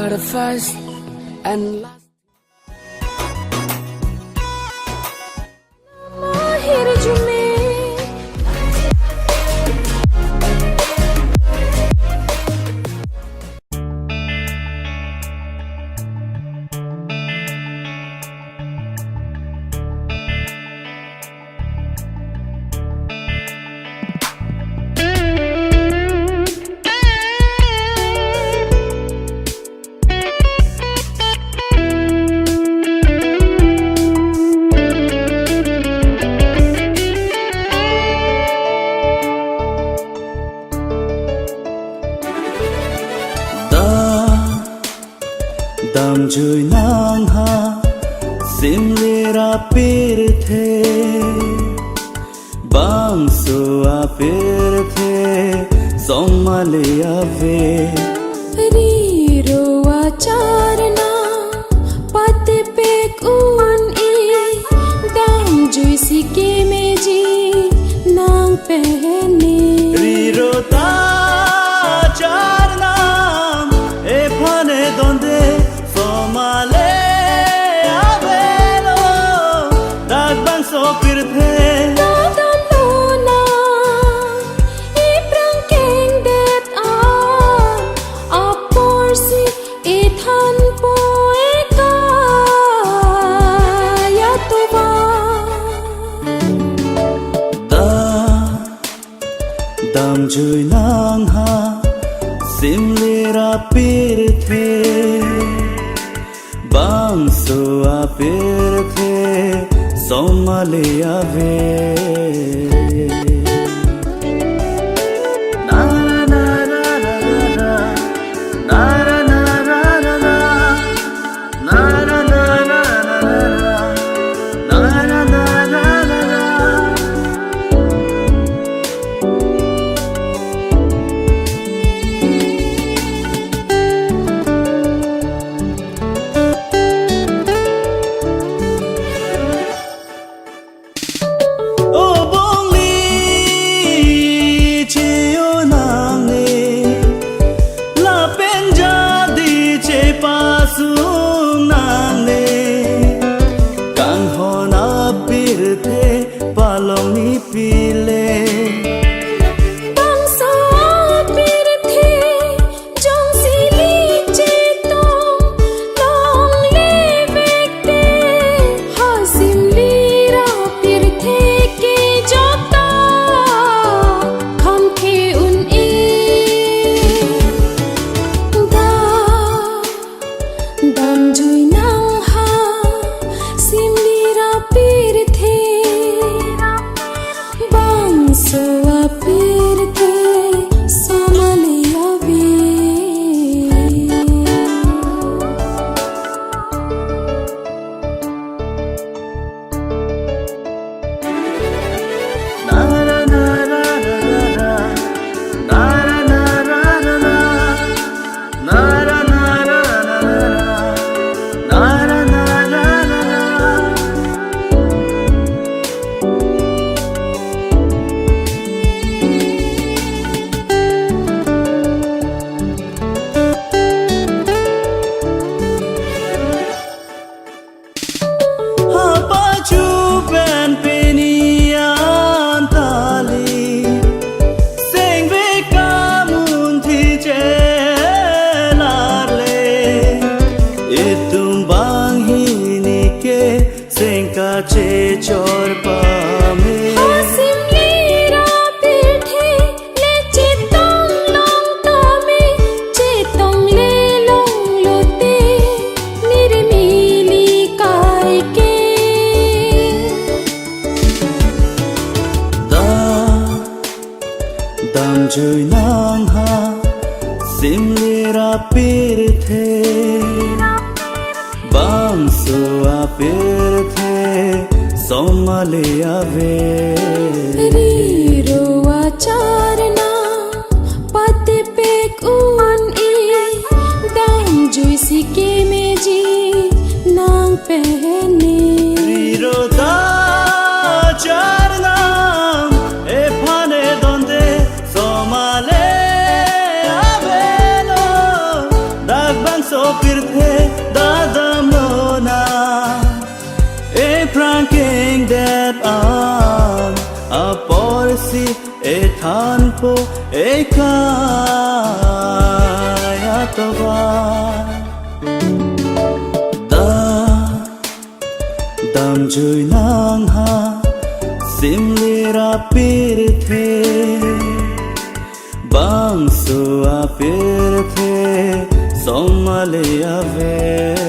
are the first and last. Dam chui nang ha sim lira pir the bang su a pir the song ma le ave ri ro acharna pat pe kun e dam chui si ke me ji nang pehne ri ro ta charna e phane donde somale avelo dag ban so pir the dam lo na e prang keng det a por si e than po e ka ya tu ba dam chui nang ha sim lira pir the bang su a pir the somale ave na na na na na na na na na na na na na na na na na na na palong ni pile bang sa pir the jong si li che tong long le vek te ha sim li ra pir the ke jota kham ke un e da dam jui nang ha sim li ra pir the so a pir the somale ave na na na na na na na na na na na na na che chor pa me sim li ra pir the le che tong long ta me che tong le long lo te nir mi li kai ke dam chui nang ha sim lira pir the bang su a pir the somale ave ri ro acharna pat pe kun e dam jui si ke me ji nang pehne ri ro ta charna e phane donde somale avelo dag ban so than po e kaya tava da dam jui nang ha sim lira pir the bang su a pir the somale ave